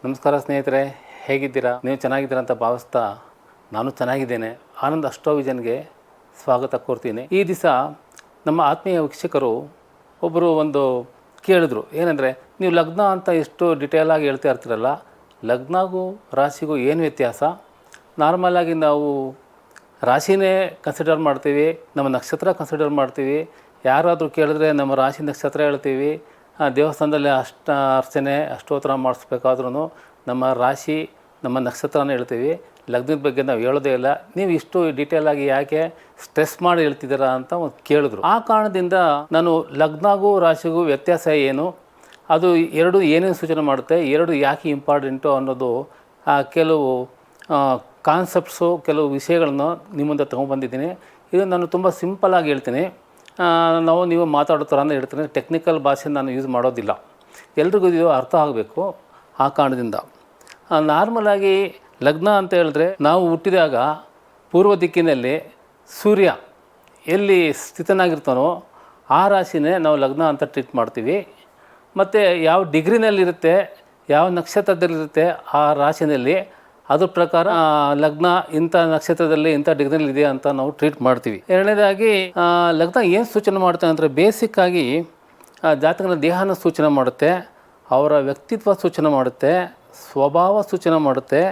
ನಮಸ್ಕಾರ ಸ್ನೇಹಿತರೆ, ಹೇಗಿದ್ದೀರಾ? ನೀವು ಚೆನ್ನಾಗಿದ್ದೀರಾ ಅಂತ ಭಾವಿಸ್ತಾ ನಾನು ಚೆನ್ನಾಗಿದ್ದೇನೆ. ಆನಂದ್ ಅಸ್ಟ್ರೋ ವಿಷನ್ಗೆ ಸ್ವಾಗತ ಕೋರ್ತೀನಿ. ಈ ದಿವಸ ನಮ್ಮ ಆತ್ಮೀಯ ವೀಕ್ಷಕರು ಒಬ್ಬರು ಒಂದು ಕೇಳಿದ್ರು, ಏನಂದರೆ ನೀವು ಲಗ್ನ ಅಂತ ಎಷ್ಟು ಡಿಟೇಲಾಗಿ ಹೇಳ್ತಾ ಇರ್ತೀರಲ್ಲ, ಲಗ್ನಗೂ ರಾಶಿಗೂ ಏನು ವ್ಯತ್ಯಾಸ? ನಾರ್ಮಲಾಗಿ ನಾವು ರಾಶಿನೇ ಕನ್ಸಿಡರ್ ಮಾಡ್ತೀವಿ, ನಮ್ಮ ನಕ್ಷತ್ರ ಕನ್ಸಿಡರ್ ಮಾಡ್ತೀವಿ. ಯಾರಾದರೂ ಕೇಳಿದ್ರೆ ನಮ್ಮ ರಾಶಿ ನಕ್ಷತ್ರ ಹೇಳ್ತೀವಿ. ದೇವಸ್ಥಾನದಲ್ಲಿ ಅರ್ಚನೆ ಅಷ್ಟೋತ್ತರ ಮಾಡಿಸ್ಬೇಕಾದ್ರೂ ನಮ್ಮ ರಾಶಿ ನಮ್ಮ ನಕ್ಷತ್ರನ ಹೇಳ್ತೀವಿ. ಲಗ್ನದ ಬಗ್ಗೆ ನಾವು ಹೇಳೋದೇ ಇಲ್ಲ. ನೀವು ಇಷ್ಟು ಡೀಟೇಲಾಗಿ ಯಾಕೆ ಸ್ಟ್ರೆಸ್ ಮಾಡಿ ಹೇಳ್ತಿದ್ದೀರಾ ಅಂತ ಒಂದು ಕೇಳಿದ್ರು. ಆ ಕಾರಣದಿಂದ ನಾನು ಲಗ್ನಗೂ ರಾಶಿಗೂ ವ್ಯತ್ಯಾಸ ಏನು, ಅದು ಎರಡು ಏನೇನು ಸೂಚನೆ ಮಾಡುತ್ತೆ, ಎರಡು ಯಾಕೆ ಇಂಪಾರ್ಟೆಂಟು ಅನ್ನೋದು ಕೆಲವು ಕಾನ್ಸೆಪ್ಟ್ಸು, ಕೆಲವು ವಿಷಯಗಳನ್ನು ನಿಮ್ಮ ಮುಂದೆ ತೊಗೊಂಡ್ಬಂದಿದ್ದೀನಿ. ಇದು ನಾನು ತುಂಬ ಸಿಂಪಲ್ಲಾಗಿ ಹೇಳ್ತೀನಿ. ನೀವು ಮಾತಾಡೋ ಥರನೇ ಹೇಳ್ತೀನಿ. ಟೆಕ್ನಿಕಲ್ ಭಾಷೆ ನಾನು ಯೂಸ್ ಮಾಡೋದಿಲ್ಲ. ಎಲ್ರಿಗೂ ಇದು ಅರ್ಥ ಆಗಬೇಕು. ಆ ಕಾರಣದಿಂದ ನಾರ್ಮಲಾಗಿ ಲಗ್ನ ಅಂತ ಹೇಳಿದ್ರೆ, ನಾವು ಹುಟ್ಟಿದಾಗ ಪೂರ್ವ ದಿಕ್ಕಿನಲ್ಲಿ ಸೂರ್ಯ ಎಲ್ಲಿ ಸ್ಥಿತನಾಗಿರ್ತಾನೋ ಆ ರಾಶಿನೇ ನಾವು ಲಗ್ನ ಅಂತ ಟ್ರೀಟ್ ಮಾಡ್ತೀವಿ. ಮತ್ತು ಯಾವ ಡಿಗ್ರಿನಲ್ಲಿರುತ್ತೆ, ಯಾವ ನಕ್ಷತ್ರದಲ್ಲಿರುತ್ತೆ ಆ ರಾಶಿನಲ್ಲಿ, ಅದ್ರ ಪ್ರಕಾರ ಲಗ್ನ ಇಂಥ ನಕ್ಷತ್ರದಲ್ಲಿ ಇಂಥ ಡಿಗ್ರಿನಲ್ಲಿ ಇದೆ ಅಂತ ನಾವು ಟ್ರೀಟ್ ಮಾಡ್ತೀವಿ. ಎರಡನೇದಾಗಿ ಲಗ್ನ ಏನು ಸೂಚನೆ ಮಾಡುತ್ತೆ ಅಂದರೆ, ಬೇಸಿಕ್ಕಾಗಿ ಜಾತಕನ ದೇಹನ ಸೂಚನೆ ಮಾಡುತ್ತೆ, ಅವರ ವ್ಯಕ್ತಿತ್ವ ಸೂಚನೆ ಮಾಡುತ್ತೆ, ಸ್ವಭಾವ ಸೂಚನೆ ಮಾಡುತ್ತೆ,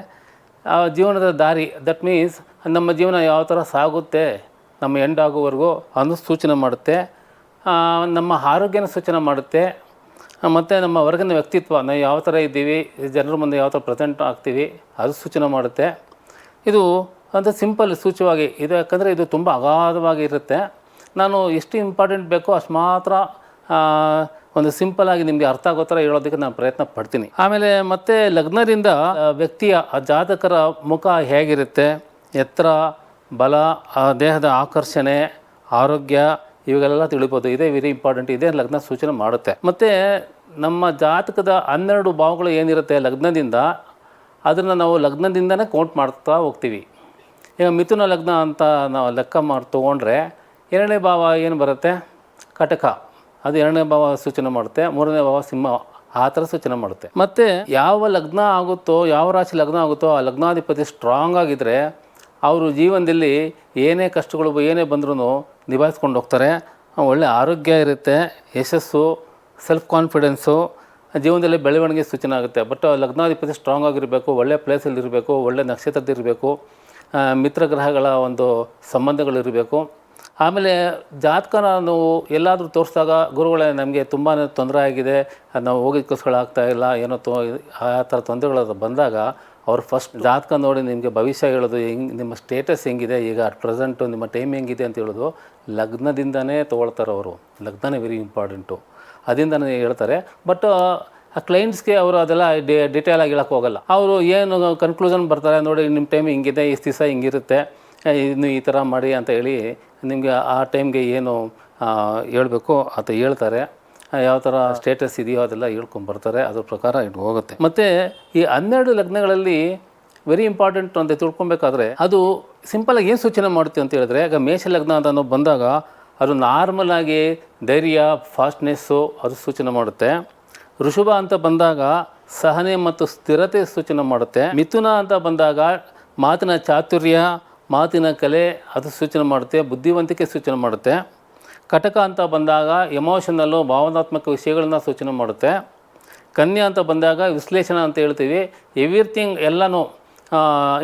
ಜೀವನದ ದಾರಿ, ದಟ್ ಮೀನ್ಸ್ ನಮ್ಮ ಜೀವನ ಯಾವ ಥರ ಸಾಗುತ್ತೆ ನಮ್ಮ ಎಂಡ್ ಆಗೋವರೆಗೂ ಅನ್ನೋದು ಸೂಚನೆ ಮಾಡುತ್ತೆ. ನಮ್ಮ ಆರೋಗ್ಯನ ಸೂಚನೆ ಮಾಡುತ್ತೆ. ಮತ್ತು ನಮ್ಮ ಹೊರಗಿನ ವ್ಯಕ್ತಿತ್ವ, ನಾವು ಯಾವ ಥರ ಇದ್ದೀವಿ, ಜನರ ಮುಂದೆ ಯಾವ ಥರ ಪ್ರೆಸೆಂಟ್ ಆಗ್ತೀವಿ, ಅದು ಸೂಚನೆ ಮಾಡುತ್ತೆ. ಇದು ಅಂತ ಸಿಂಪಲ್ ಸೂಚ್ಯವಾಗಿ ಇದು, ಯಾಕಂದರೆ ಇದು ತುಂಬ ಅಗಾಧವಾಗಿ ಇರುತ್ತೆ. ನಾನು ಎಷ್ಟು ಇಂಪಾರ್ಟೆಂಟ್ ಬೇಕೋ ಅಷ್ಟು ಮಾತ್ರ ಒಂದು ಸಿಂಪಲ್ಲಾಗಿ ನಿಮಗೆ ಅರ್ಥ ಆಗೋ ಥರ ಹೇಳೋದಕ್ಕೆ ನಾನು ಪ್ರಯತ್ನ ಪಡ್ತೀನಿ. ಆಮೇಲೆ ಮತ್ತೆ ಲಗ್ನದಿಂದ ವ್ಯಕ್ತಿಯ ಜಾತಕರ ಮುಖ ಹೇಗಿರುತ್ತೆ, ಎತ್ತರ, ಬಲ, ದೇಹದ ಆಕರ್ಷಣೆ, ಆರೋಗ್ಯ, ಇವೆಲ್ಲ ತಿಳಿಬೋದು. ಇದೇ ವೆರಿ ಇಂಪಾರ್ಟೆಂಟ್. ಇದೇ ಲಗ್ನ ಸೂಚನೆ ಮಾಡುತ್ತೆ. ಮತ್ತು ನಮ್ಮ ಜಾತಕದ 12 ಭಾವಗಳು ಏನಿರುತ್ತೆ ಲಗ್ನದಿಂದ, ಅದನ್ನು ನಾವು ಲಗ್ನದಿಂದನೇ ಕೌಂಟ್ ಮಾಡ್ತಾ ಹೋಗ್ತೀವಿ. ಈಗ ಮಿಥುನ ಲಗ್ನ ಅಂತ ನಾವು ಲೆಕ್ಕ ಮಾಡಿ ತೊಗೊಂಡ್ರೆ, 2ನೇ ಭಾವ ಏನು ಬರುತ್ತೆ, ಕಟಕ, ಅದು 2ನೇ ಭಾವ ಸೂಚನೆ ಮಾಡುತ್ತೆ. 3ನೇ ಭಾವ ಸಿಂಹ, ಆ ಥರ ಸೂಚನೆ ಮಾಡುತ್ತೆ. ಮತ್ತು ಯಾವ ಲಗ್ನ ಆಗುತ್ತೋ, ಯಾವ ರಾಶಿ ಲಗ್ನ ಆಗುತ್ತೋ ಆ ಲಗ್ನಾಧಿಪತಿ ಸ್ಟ್ರಾಂಗ್ ಆಗಿದ್ದರೆ ಅವರು ಜೀವನದಲ್ಲಿ ಏನೇ ಕಷ್ಟಗಳು ಏನೇ ಬಂದ್ರೂ ನಿಭಾಯಿಸ್ಕೊಂಡು ಹೋಗ್ತಾರೆ. ಒಳ್ಳೆ ಆರೋಗ್ಯ ಇರುತ್ತೆ, ಯಶಸ್ಸು, ಸೆಲ್ಫ್ ಕಾನ್ಫಿಡೆನ್ಸು, ಜೀವನದಲ್ಲಿ ಬೆಳವಣಿಗೆ ಸೂಚನೆ ಆಗುತ್ತೆ. ಬಟ್ ಲಗ್ನಾಧಿಪತಿ ಸ್ಟ್ರಾಂಗ್ ಆಗಿರಬೇಕು, ಒಳ್ಳೆ ಪ್ಲೇಸಲ್ಲಿರಬೇಕು, ಒಳ್ಳೆ ನಕ್ಷತ್ರದಿರಬೇಕು, ಮಿತ್ರ ಗ್ರಹಗಳ ಒಂದು ಸಂಬಂಧಗಳಿರಬೇಕು. ಆಮೇಲೆ ಜಾತಕ ನಾವು ಎಲ್ಲಾದರೂ ತೋರಿಸಿದಾಗ, ಗುರುಗಳೇ ನಮಗೆ ತುಂಬಾ ತೊಂದರೆ ಆಗಿದೆ, ನಾವು ಹೋಗಿದ್ದಕ್ಕೋಸ್ಕರ ಆಗ್ತಾಯಿಲ್ಲ, ಏನೋ ಆ ಥರ ತೊಂದರೆಗಳು ಬಂದಾಗ ಅವ್ರು ಫಸ್ಟ್ ಜಾತಕ ನೋಡಿ ನಿಮಗೆ ಭವಿಷ್ಯ ಹೇಳೋದು, ನಿಮ್ಮ ಸ್ಟೇಟಸ್ ಹೆಂಗಿದೆ, ಈಗ ಅಟ್ ಪ್ರೆಸೆಂಟು ನಿಮ್ಮ ಟೈಮ್ ಹೆಂಗಿದೆ ಅಂತ ಹೇಳೋದು ಲಗ್ನದಿಂದನೇ ತೊಗೊಳ್ತಾರೆ ಅವರು. ಲಗ್ನನೇ ವೆರಿ ಇಂಪಾರ್ಟೆಂಟು, ಅದರಿಂದನೇ ಹೇಳ್ತಾರೆ. ಬಟ್ ಆ ಕ್ಲೈಂಟ್ಸ್ಗೆ ಅವರು ಅದೆಲ್ಲ ಡಿಟೇಲಾಗಿ ಹೇಳೋಕ್ಕೆ ಹೋಗಲ್ಲ. ಅವರು ಏನು ಕನ್ಕ್ಲೂಷನ್ ಬರ್ತಾರೆ, ನೋಡಿ ನಿಮ್ಮ ಟೈಮ್ ಹಿಂಗಿದೆ, ಇಷ್ಟು ದಿವಸ ಹಿಂಗಿರುತ್ತೆ, ಇನ್ನು ಈ ಥರ ಮಾಡಿ ಅಂತ ಹೇಳಿ ನಿಮಗೆ ಆ ಟೈಮ್ಗೆ ಏನು ಹೇಳಬೇಕು ಅದು ಹೇಳ್ತಾರೆ. ಯಾವ ಥರ ಸ್ಟೇಟಸ್ ಇದೆಯೋ ಅದೆಲ್ಲ ಹೇಳ್ಕೊಂಬರ್ತಾರೆ, ಅದ್ರ ಪ್ರಕಾರ ಇದು ಹೋಗುತ್ತೆ. ಮತ್ತು ಈ 12 ಲಗ್ನಗಳಲ್ಲಿ ವೆರಿ ಇಂಪಾರ್ಟೆಂಟ್ ಅಂತ ತಿಳ್ಕೊಬೇಕಾದ್ರೆ, ಅದು ಸಿಂಪಲಾಗಿ ಏನು ಸೂಚನೆ ಮಾಡುತ್ತೆ ಅಂತ ಹೇಳಿದ್ರೆ, ಈಗ ಮೇಷ ಲಗ್ನ ಅಂತ ನಾವು ಬಂದಾಗ ಅದು ನಾರ್ಮಲಾಗಿ ಧೈರ್ಯ, ಫಾಸ್ಟ್ನೆಸ್ಸು ಅದು ಸೂಚನೆ ಮಾಡುತ್ತೆ. ಋಷಭ ಅಂತ ಬಂದಾಗ ಸಹನೆ ಮತ್ತು ಸ್ಥಿರತೆ ಸೂಚನೆ ಮಾಡುತ್ತೆ. ಮಿಥುನ ಅಂತ ಬಂದಾಗ ಮಾತಿನ ಚಾತುರ್ಯ, ಮಾತಿನ ಕಲೆ ಅದು ಸೂಚನೆ ಮಾಡುತ್ತೆ, ಬುದ್ಧಿವಂತಿಕೆ ಸೂಚನೆ ಮಾಡುತ್ತೆ. ಕಟಕ ಅಂತ ಬಂದಾಗ ಎಮೋಷನಲ್ಲು, ಭಾವನಾತ್ಮಕ ವಿಷಯಗಳನ್ನ ಸೂಚನೆ ಮಾಡುತ್ತೆ. ಕನ್ಯಾ ಅಂತ ಬಂದಾಗ ವಿಶ್ಲೇಷಣೆ ಅಂತ ಹೇಳ್ತೀವಿ, ಎವ್ರಿಥಿಂಗ್ ಎಲ್ಲನೂ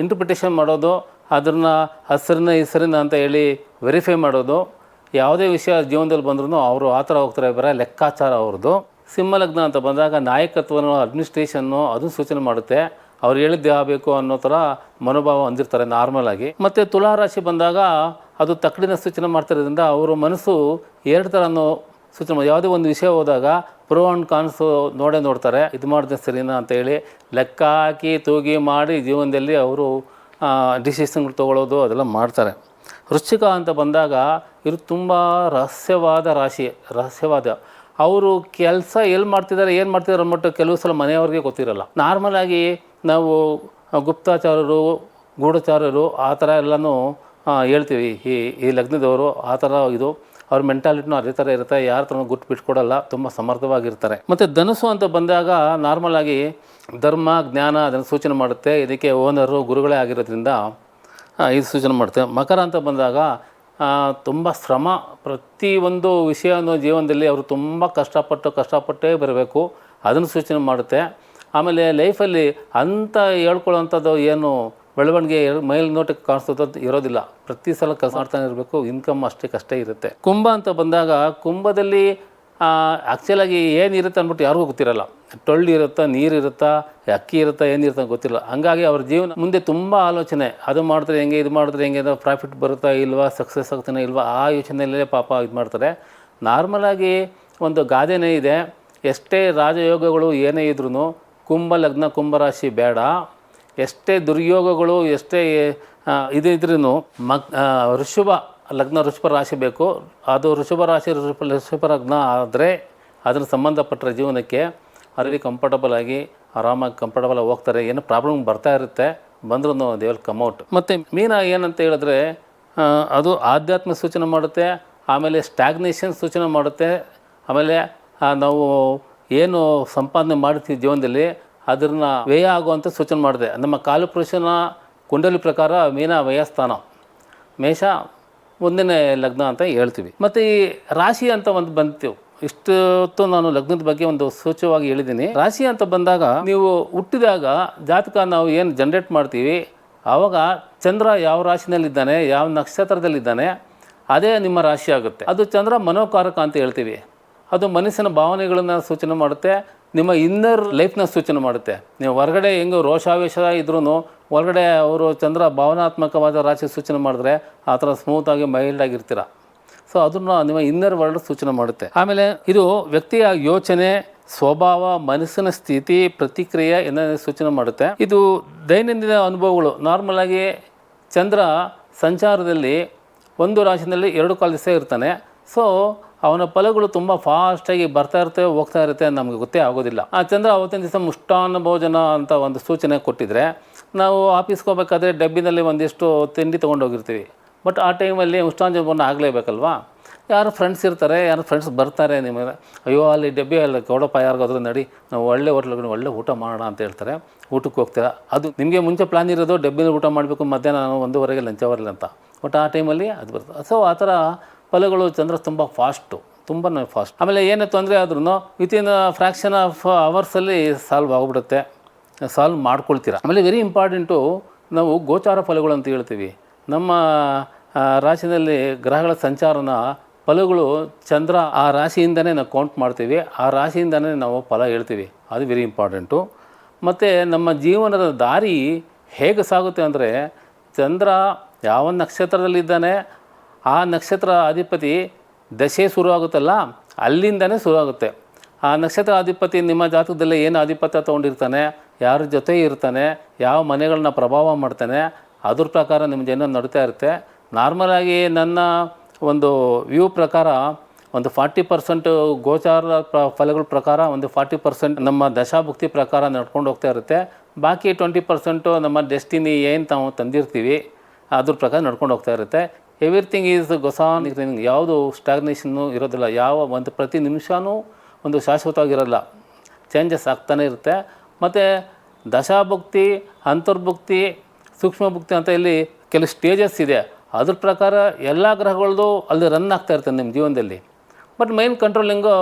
ಇಂಟರ್ಪ್ರಿಟೇಷನ್ ಮಾಡೋದು, ಅದನ್ನು ಹೆಸರಿನ ಅಂತ ಹೇಳಿ ವೆರಿಫೈ ಮಾಡೋದು. ಯಾವುದೇ ವಿಷಯ ಜೀವನದಲ್ಲಿ ಬಂದ್ರೂ ಅವರು ಆ ಥರ ಹೋಗ್ತಾರೆ, ಬರೋ ಲೆಕ್ಕಾಚಾರ ಅವ್ರದ್ದು. ಸಿಂಹ ಲಗ್ನ ಅಂತ ಬಂದಾಗ ನಾಯಕತ್ವನೋ, ಅಡ್ಮಿನಿಸ್ಟ್ರೇಷನ್ನು ಅದು ಸೂಚನೆ ಮಾಡುತ್ತೆ. ಅವ್ರು ಹೇಳಿದ್ದೇ ಆಗಬೇಕು ಅನ್ನೋ ಥರ ಮನೋಭಾವ ಹೊಂದಿರ್ತಾರೆ ನಾರ್ಮಲಾಗಿ. ಮತ್ತು ತುಲಾರಾಶಿ ಬಂದಾಗ ಅದು ತಕ್ಕಡಿನ ಸೂಚನೆ ಮಾಡ್ತಿರೋದ್ರಿಂದ ಅವರು ಮನಸ್ಸು 2 ಥರನೂ ಸೂಚನೆ ಯಾವುದೇ ಒಂದು ವಿಷಯ ಹೋದಾಗ ಪ್ರೋ ಆ್ಯಂಡ್ ಕಾನ್ಸು ನೋಡ್ತಾರೆ, ಇದು ಮಾಡಿದ್ರೆ ಸರಿನಾ ಅಂತೇಳಿ ಲೆಕ್ಕ ಹಾಕಿ ತೂಗಿ ಮಾಡಿ ಜೀವನದಲ್ಲಿ ಅವರು ಡಿಸಿಷನ್ಗಳು ತೊಗೊಳ್ಳೋದು ಅದೆಲ್ಲ ಮಾಡ್ತಾರೆ. ವೃಶ್ಚಿಕ ಅಂತ ಬಂದಾಗ ಇದು ತುಂಬ ರಹಸ್ಯವಾದ ರಾಶಿ, ರಹಸ್ಯವಾದ. ಅವರು ಕೆಲಸ ಎಲ್ಲಿ ಮಾಡ್ತಿದ್ದಾರೆ, ಏನು ಮಾಡ್ತಿದ್ದಾರೆ ಅಂದ್ಬಿಟ್ಟು ಕೆಲವು ಸಲ ಮನೆಯವ್ರಿಗೆ ಗೊತ್ತಿರಲ್ಲ. ನಾರ್ಮಲಾಗಿ ನಾವು ಗುಪ್ತಾಚಾರರು, ಗೂಢಚಾರರು ಆ ಥರ ಎಲ್ಲನೂ ಹೇಳ್ತೀವಿ. ಈ ಲಗ್ನದವರು ಆ ಥರ ಇದು ಅವ್ರ ಮೆಂಟಾಲಿಟಿನೂ ಅದೇ ಥರ ಇರುತ್ತೆ, ಯಾರ ಥರ ಗುಟ್ಟು ಬಿಟ್ಕೊಡಲ್ಲ, ತುಂಬ ಸಮರ್ಥವಾಗಿರ್ತಾರೆ. ಮತ್ತು ಧನುಸು ಅಂತ ಬಂದಾಗ ನಾರ್ಮಲಾಗಿ ಧರ್ಮ ಜ್ಞಾನ ಅದನ್ನು ಸೂಚನೆ ಮಾಡುತ್ತೆ. ಇದಕ್ಕೆ ಓನರು ಗುರುಗಳೇ ಆಗಿರೋದ್ರಿಂದ ಇದು ಸೂಚನೆ ಮಾಡುತ್ತೆ. ಮಕರ ಅಂತ ಬಂದಾಗ ತುಂಬ ಶ್ರಮ, ಪ್ರತಿಯೊಂದು ವಿಷಯವನ್ನು ಜೀವನದಲ್ಲಿ ಅವರು ತುಂಬ ಕಷ್ಟಪಟ್ಟೇ ಬರಬೇಕು, ಅದನ್ನು ಸೂಚನೆ ಮಾಡುತ್ತೆ. ಆಮೇಲೆ ಲೈಫಲ್ಲಿ ಅಂತ ಹೇಳ್ಕೊಳ್ಳೋವಂಥದ್ದು ಏನು ಬೆಳವಣಿಗೆ ಮೇಲ್ನೋಟಕ್ಕೆ ಕಾಣಿಸ್ತೋದು ಇರೋದಿಲ್ಲ. ಪ್ರತಿ ಸಲ ಕೆಲಸ ಮಾಡ್ತಾನೆ ಇರಬೇಕು, ಇನ್ಕಮ್ ಅಷ್ಟೇ ಇರುತ್ತೆ. ಕುಂಭ ಅಂತ ಬಂದಾಗ ಕುಂಭದಲ್ಲಿ ಆ್ಯಕ್ಚುಲಾಗಿ ಏನಿರುತ್ತೆ ಅಂದ್ಬಿಟ್ಟು ಯಾರಿಗೂ ಗೊತ್ತಿರಲ್ಲ. ಟೊಳ್ಳು ಇರುತ್ತಾ, ನೀರಿರುತ್ತಾ, ಅಕ್ಕಿ ಇರುತ್ತಾ, ಏನಿರುತ್ತಾ ಗೊತ್ತಿಲ್ಲ. ಹಂಗಾಗಿ ಅವ್ರ ಜೀವನ ಮುಂದೆ ತುಂಬ ಆಲೋಚನೆ, ಅದು ಮಾಡಿದ್ರೆ ಹೆಂಗೆ, ಇದು ಮಾಡಿದ್ರೆ ಹೆಂಗೆ, ಪ್ರಾಫಿಟ್ ಬರುತ್ತಾ ಇಲ್ವಾ, ಸಕ್ಸಸ್ ಆಗ್ತಾನೆ ಇಲ್ವಾ, ಆ ಯೋಚನೆಯಲ್ಲೇ ಪಾಪ ಇದು ಮಾಡ್ತಾರೆ. ನಾರ್ಮಲಾಗಿ ಒಂದು ಗಾದೆನೇ ಇದೆ, ಎಷ್ಟೇ ರಾಜಯೋಗಗಳು ಏನೇ ಇದ್ರೂ ಕುಂಭ ಲಗ್ನ ಕುಂಭರಾಶಿ ಬೇಡ, ಎಷ್ಟೇ ದುರ್ಯೋಗಗಳು ಎಷ್ಟೇ ಇದ್ರೂ ಋಷಭ ಲಗ್ನ ಋಷಭ ರಾಶಿ ಬೇಕು. ಅದು ಋಷಭ ರಾಶಿ ಋಷಭ ಲಗ್ನ ಆದರೆ ಅದನ್ನು ಸಂಬಂಧಪಟ್ಟ ಜೀವನಕ್ಕೆ ಅಲ್ಲಿ ಕಂಫರ್ಟಬಲ್ ಆಗಿ ಆರಾಮಾಗಿ ಕಂಫರ್ಟಬಲಾಗಿ ಹೋಗ್ತಾರೆ. ಏನು ಪ್ರಾಬ್ಲಮ್ ಬರ್ತಾ ಇರುತ್ತೆ, ಬಂದ್ರೂ ದೇ ವಿಲ್ ಕಮ್ ಔಟ್. ಮತ್ತು ಮೀನ ಏನಂತ ಹೇಳಿದ್ರೆ ಅದು ಆಧ್ಯಾತ್ಮ ಸೂಚನೆ ಮಾಡುತ್ತೆ, ಆಮೇಲೆ ಸ್ಟ್ಯಾಗ್ನೇಷನ್ ಸೂಚನೆ ಮಾಡುತ್ತೆ, ಆಮೇಲೆ ನಾವು ಏನು ಸಂಪಾದನೆ ಮಾಡ್ತೀವಿ ಜೀವನದಲ್ಲಿ ಅದನ್ನು ವ್ಯಯ ಆಗುವಂಥ ಸೂಚನೆ ಮಾಡಿದೆ. ನಮ್ಮ ಕಾಲಪುರುಷನ ಕುಂಡಲಿ ಪ್ರಕಾರ ಮೀನ ವ್ಯಯಸ್ಥಾನ, ಮೇಷ ಒಂದನೇ ಲಗ್ನ ಅಂತ ಹೇಳ್ತೀವಿ. ಮತ್ತು ಈ ರಾಶಿ ಅಂತ ಒಂದು ಬಂತು, ಇಷ್ಟೊತ್ತು ನಾನು ಲಗ್ನದ ಬಗ್ಗೆ ಒಂದು ಸೂಚ್ಯವಾಗಿ ಹೇಳಿದ್ದೀನಿ. ರಾಶಿ ಅಂತ ಬಂದಾಗ ನೀವು ಹುಟ್ಟಿದಾಗ ಜಾತಕ ನಾವು ಏನು ಜನ್ರೇಟ್ ಮಾಡ್ತೀವಿ, ಆವಾಗ ಚಂದ್ರ ಯಾವ ರಾಶಿನಲ್ಲಿದ್ದಾನೆ, ಯಾವ ನಕ್ಷತ್ರದಲ್ಲಿದ್ದಾನೆ, ಅದೇ ನಿಮ್ಮ ರಾಶಿ ಆಗುತ್ತೆ. ಅದು ಚಂದ್ರ ಮನೋಕಾರಕ ಅಂತ ಹೇಳ್ತೀವಿ. ಅದು ಮನಸ್ಸಿನ ಭಾವನೆಗಳನ್ನು ಸೂಚನೆ ಮಾಡುತ್ತೆ, ನಿಮ್ಮ ಇನ್ನರ್ ಲೈಫ್ನ ಸೂಚನೆ ಮಾಡುತ್ತೆ. ನೀವು ಹೊರಗಡೆ ಹೆಂಗೆ ರೋಷಾವೇಶ ಇದ್ರೂ ಹೊರಗಡೆ ಅವರು ಚಂದ್ರ ಭಾವನಾತ್ಮಕವಾದ ರಾಶಿ ಸೂಚನೆ ಮಾಡಿದ್ರೆ ಆ ಥರ ಸ್ಮೂತಾಗಿ ಮೈಲ್ಡಾಗಿರ್ತೀರ. ಸೊ ಅದನ್ನು ನಿಮ್ಮ ಇನ್ನರ್ ವರ್ಲ್ಡ್ ಸೂಚನೆ ಮಾಡುತ್ತೆ. ಆಮೇಲೆ ಇದು ವ್ಯಕ್ತಿಯ ಯೋಚನೆ, ಸ್ವಭಾವ, ಮನಸ್ಸಿನ ಸ್ಥಿತಿ, ಪ್ರತಿಕ್ರಿಯೆ ಏನಾದರೂ ಸೂಚನೆ ಮಾಡುತ್ತೆ. ಇದು ದೈನಂದಿನ ಅನುಭವಗಳು. ನಾರ್ಮಲಾಗಿ ಚಂದ್ರ ಸಂಚಾರದಲ್ಲಿ ಒಂದು ರಾಶಿನಲ್ಲಿ 2 ಕಾಲ ದಿವಸ ಇರ್ತಾನೆ. ಸೊ ಅವನ ಫಲಗಳು ತುಂಬ ಫಾಸ್ಟಾಗಿ ಬರ್ತಾ ಇರ್ತವೆ, ಹೋಗ್ತಾ ಇರುತ್ತೆ, ನಮಗೆ ಗೊತ್ತೇ ಆಗೋದಿಲ್ಲ. ಆ ಚಂದ್ರ ಅವತ್ತಿನ ದಿವಸ ಮುಷ್ಟಾನ್ನ ಭೋಜನ ಅಂತ ಒಂದು ಸೂಚನೆ ಕೊಟ್ಟಿದ್ರೆ ನಾವು ಆಫೀಸ್ಗೆ ಹೋಗ್ಬೇಕಾದ್ರೆ ಡಬ್ಬಿನಲ್ಲಿ ಒಂದಿಷ್ಟು ತಿಂಡಿ ತೊಗೊಂಡೋಗಿರ್ತೀವಿ. ಬಟ್ ಆ ಟೈಮಲ್ಲಿ ಮುಷ್ಟಾನ್ನ ಭೋಜನ ಆಗಲೇಬೇಕಲ್ವಾ. ಯಾರು ಫ್ರೆಂಡ್ಸ್ ಇರ್ತಾರೆ, ಯಾರು ಫ್ರೆಂಡ್ಸ್ ಬರ್ತಾರೆ ನಿಮಗೆ, ಅಯ್ಯೋ ಅಲ್ಲಿ ಡಬ್ಬಿ ಅಲ್ಲಿ ಕೊಡಪ್ಪ ಯಾರಿಗಾದ್ರೂ ನಡಿ, ನಾವು ಒಳ್ಳೆ ಹೋಟ್ಲಿಗೆ ಒಳ್ಳೆ ಊಟ ಮಾಡೋಣ ಅಂತ ಹೇಳ್ತಾರೆ. ಊಟಕ್ಕೆ ಹೋಗ್ತೀರಾ, ಅದು ನಿಮಗೆ ಮುಂಚೆ ಪ್ಲಾನ್ ಇರೋದು ಡಬ್ಬಿನಲ್ಲಿ ಊಟ ಮಾಡಬೇಕು, ಮಧ್ಯಾಹ್ನ 1:15 ಲಂಚ್ ಅವರ್ಲಿ ಅಂತ. ಬಟ್ ಆ ಟೈಮಲ್ಲಿ ಅದು ಬರ್ತದೆ. ಸೊ ಆ ಥರ ಫಲಗಳು ಚಂದ್ರ ತುಂಬ ತುಂಬಾ ಫಾಸ್ಟ್. ಆಮೇಲೆ ಏನೇ ತೊಂದರೆ ಆದ್ರೂ ವಿತಿನ್ ಫ್ರ್ಯಾಕ್ಷನ್ ಆಫ್ ಅವರ್ಸಲ್ಲಿ ಸಾಲ್ವ್ ಆಗಿಬಿಡುತ್ತೆ, ಸಾಲ್ವ್ ಮಾಡ್ಕೊಳ್ತೀರಾ. ಆಮೇಲೆ ವೆರಿ ಇಂಪಾರ್ಟೆಂಟು, ನಾವು ಗೋಚಾರ ಫಲಗಳು ಅಂತ ಹೇಳ್ತೀವಿ. ನಮ್ಮ ರಾಶಿಯಲ್ಲಿ ಗ್ರಹಗಳ ಸಂಚಾರನ ಫಲಗಳು ಚಂದ್ರ ಆ ರಾಶಿಯಿಂದನೇ ನಾವು ಕೌಂಟ್ ಮಾಡ್ತೀವಿ, ಆ ರಾಶಿಯಿಂದನೇ ನಾವು ಫಲ ಹೇಳ್ತೀವಿ. ಅದು ವೆರಿ ಇಂಪಾರ್ಟೆಂಟು. ಮತ್ತು ನಮ್ಮ ಜೀವನದ ದಾರಿ ಹೇಗೆ ಸಾಗುತ್ತೆ ಅಂದರೆ, ಚಂದ್ರ ಯಾವ ನಕ್ಷತ್ರದಲ್ಲಿದ್ದಾನೆ ಆ ನಕ್ಷತ್ರ ಅಧಿಪತಿ ದಶೆ ಶುರು ಆಗುತ್ತಲ್ಲ, ಅಲ್ಲಿಂದನೇ ಶುರು ಆಗುತ್ತೆ. ಆ ನಕ್ಷತ್ರ ಅಧಿಪತಿ ನಿಮ್ಮ ಜಾತಕದಲ್ಲಿ ಏನು ಆಧಿಪತ್ಯ ತೊಗೊಂಡಿರ್ತಾನೆ, ಯಾರ ಜೊತೆ ಇರ್ತಾನೆ, ಯಾವ ಮನೆಗಳನ್ನ ಪ್ರಭಾವ ಮಾಡ್ತಾನೆ, ಅದ್ರ ಪ್ರಕಾರ ನಿಮ್ಮ ಜೀವನ ನಡೀತಾ ಇರುತ್ತೆ. ನಾರ್ಮಲಾಗಿ ನನ್ನ ಒಂದು ವ್ಯೂ ಪ್ರಕಾರ ಒಂದು 40% ಗೋಚಾರ ಫಲಗಳ ಪ್ರಕಾರ, ಒಂದು 40% ನಮ್ಮ ದಶಾಭುಕ್ತಿ ಪ್ರಕಾರ ನಡ್ಕೊಂಡು ಹೋಗ್ತಾ ಇರುತ್ತೆ. ಬಾಕಿ 20% ನಮ್ಮ ಡೆಸ್ಟಿನಿ ಏನು ನಾವು ತಂದಿರ್ತೀವಿ ಅದ್ರ ಪ್ರಕಾರ ನಡ್ಕೊಂಡು ಹೋಗ್ತಾ ಇರುತ್ತೆ. Everything is goes on. ಯಾವುದು ಸ್ಟಾಗ್ನೇಷನ್ನು ಇರೋದಿಲ್ಲ, ಯಾವ ಒಂದು ಪ್ರತಿ ನಿಮಿಷವೂ ಒಂದು ಶಾಶ್ವತವಾಗಿರೋಲ್ಲ, ಚೇಂಜಸ್ ಆಗ್ತಾನೆ ಇರುತ್ತೆ. ಮತ್ತು ದಶಾಭುಕ್ತಿ, ಅಂತರ್ಭುಕ್ತಿ, ಸೂಕ್ಷ್ಮಭುಕ್ತಿ ಅಂತ ಇಲ್ಲಿ ಕೆಲವು ಸ್ಟೇಜಸ್ ಇದೆ. ಅದ್ರ ಪ್ರಕಾರ ಎಲ್ಲ ಗ್ರಹಗಳದ್ದು ಅಲ್ಲಿ ರನ್ ಆಗ್ತಾ ಇರ್ತದೆ ನಿಮ್ಮ ಜೀವನದಲ್ಲಿ. ಬಟ್ ಮೈನ್ ಕಂಟ್ರೋಲಿಂಗು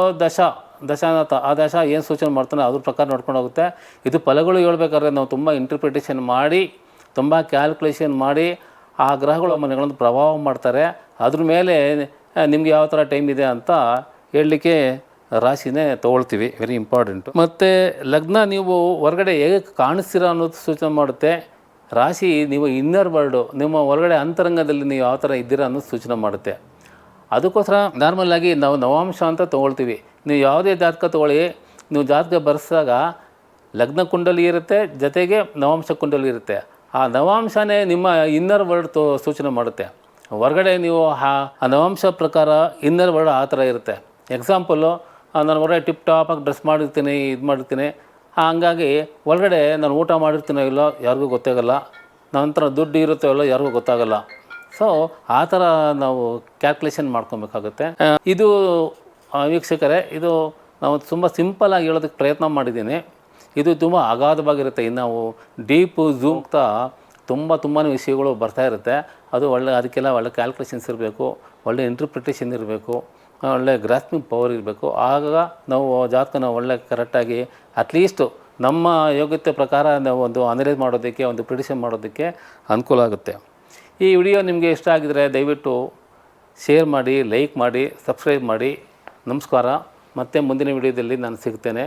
ದಶಾನಾಥ, ಆ ದಶ ಏನು ಸೂಚನೆ ಮಾಡ್ತಾನೆ ಅದ್ರ ಪ್ರಕಾರ ನೋಡ್ಕೊಂಡು ಹೋಗುತ್ತೆ. ಇದು ಫಲಗಳು ಹೇಳ್ಬೇಕಾದ್ರೆ ನಾವು ತುಂಬ ಇಂಟರ್ಪ್ರಿಟೇಷನ್ ಮಾಡಿ, ತುಂಬ ಕ್ಯಾಲ್ಕುಲೇಷನ್ ಮಾಡಿ ಆ ಗ್ರಹಗಳು ಮನೆಗಳನ್ನು ಪ್ರಭಾವ ಮಾಡ್ತಾರೆ. ಅದ್ರ ಮೇಲೆ ನಿಮ್ಗೆ ಯಾವ ಥರ ಟೈಮ್ ಇದೆ ಅಂತ ಹೇಳಲಿಕ್ಕೆ ರಾಶಿನೇ ತೊಗೊಳ್ತೀವಿ, ವೆರಿ ಇಂಪಾರ್ಟೆಂಟು. ಮತ್ತು ಲಗ್ನ ನೀವು ಹೊರಗಡೆ ಹೇಗೆ ಕಾಣಿಸ್ತೀರ ಅನ್ನೋದು ಸೂಚನೆ ಮಾಡುತ್ತೆ. ರಾಶಿ ನೀವು ಇನ್ನರ್ ವರ್ಲ್ಡು, ನಿಮ್ಮ ಹೊರಗಡೆ ಅಂತರಂಗದಲ್ಲಿ ನೀವು ಯಾವ ಥರ ಇದ್ದೀರಾ ಅನ್ನೋದು ಸೂಚನೆ ಮಾಡುತ್ತೆ. ಅದಕ್ಕೋಸ್ಕರ ನಾರ್ಮಲಾಗಿ ನಾವು ನವಾಂಶ ಅಂತ ತೊಗೊಳ್ತೀವಿ. ನೀವು ಯಾವುದೇ ಜಾತಕ ತೊಗೊಳ್ಳಿ, ನೀವು ಜಾತಕ ಬರೆಸಿದಾಗ ಲಗ್ನ ಕುಂಡಲಿ ಇರುತ್ತೆ, ಜೊತೆಗೆ ನವಾಂಶ ಕುಂಡಲಿ ಇರುತ್ತೆ. ಆ ನವಾಂಶನೇ ನಿಮ್ಮ ಇನ್ನರ್ ವರ್ಲ್ಡ್ ಸೂಚನೆ ಮಾಡುತ್ತೆ. ಹೊರಗಡೆ ನೀವು ಆ ನವಾಂಶ ಪ್ರಕಾರ ಇನ್ನರ್ ವರ್ಲ್ಡ್ ಆ ಥರ ಇರುತ್ತೆ. ಎಕ್ಸಾಂಪಲ್ಲು, ನಾನು ಹೊರಗಡೆ ಟಿಪ್ ಟಾಪಾಗಿ ಡ್ರೆಸ್ ಮಾಡಿರ್ತೀನಿ, ಇದು ಮಾಡಿರ್ತೀನಿ, ಹಂಗಾಗಿ ಒಳಗಡೆ ನಾನು ಊಟ ಮಾಡಿರ್ತೀನೋ ಇಲ್ಲೋ ಯಾರಿಗೂ ಗೊತ್ತಾಗಲ್ಲ, ನಂತರ ದುಡ್ಡು ಇರುತ್ತೋ ಇಲ್ಲೋ ಯಾರಿಗೂ ಗೊತ್ತಾಗಲ್ಲ. ಸೊ ಆ ಥರ ನಾವು ಕ್ಯಾಲ್ಕುಲೇಷನ್ ಮಾಡ್ಕೊಬೇಕಾಗುತ್ತೆ. ಇದು ವೀಕ್ಷಕರೇ, ಇದು ನಾವು ತುಂಬ ಸಿಂಪಲಾಗಿ ಹೇಳೋದಕ್ಕೆ ಪ್ರಯತ್ನ ಮಾಡಿದ್ದೀನಿ. ಇದು ತುಂಬ ಅಗಾಧವಾಗಿರುತ್ತೆ. ಇನ್ನು ನಾವು ಡೀಪು ಝೂಮ್ ಆಗ್ತಾ ತುಂಬಾ ವಿಷಯಗಳು ಬರ್ತಾ ಇರುತ್ತೆ. ಅದು ಅದಕ್ಕೆಲ್ಲ ಒಳ್ಳೆ ಕ್ಯಾಲ್ಕುಲೇಷನ್ಸ್ ಇರಬೇಕು, ಒಳ್ಳೆ ಇಂಟರ್ಪ್ರಿಟೇಷನ್ ಇರಬೇಕು, ಒಳ್ಳೆ ಗ್ರಾಸ್ಪಿಂಗ್ ಪವರ್ ಇರಬೇಕು. ಆಗ ನಾವು ಜಾತಕನ ಒಳ್ಳೆ ಕರೆಕ್ಟಾಗಿ ಅಟ್ಲೀಸ್ಟು ನಮ್ಮ ಯೋಗ್ಯತೆ ಪ್ರಕಾರ ನಾವು ಒಂದು ಅನಲೈಸ್ ಮಾಡೋದಕ್ಕೆ, ಒಂದು ಪ್ರಿಡಿಕ್ಷನ್ ಮಾಡೋದಕ್ಕೆ ಅನುಕೂಲ ಆಗುತ್ತೆ. ಈ ವಿಡಿಯೋ ನಿಮಗೆ ಇಷ್ಟ ಆಗಿದರೆ ದಯವಿಟ್ಟು ಶೇರ್ ಮಾಡಿ, ಲೈಕ್ ಮಾಡಿ, ಸಬ್ಸ್ಕ್ರೈಬ್ ಮಾಡಿ. ನಮಸ್ಕಾರ. ಮತ್ತೆ ಮುಂದಿನ ವಿಡಿಯೋದಲ್ಲಿ ನಾನು ಸಿಗ್ತೇನೆ.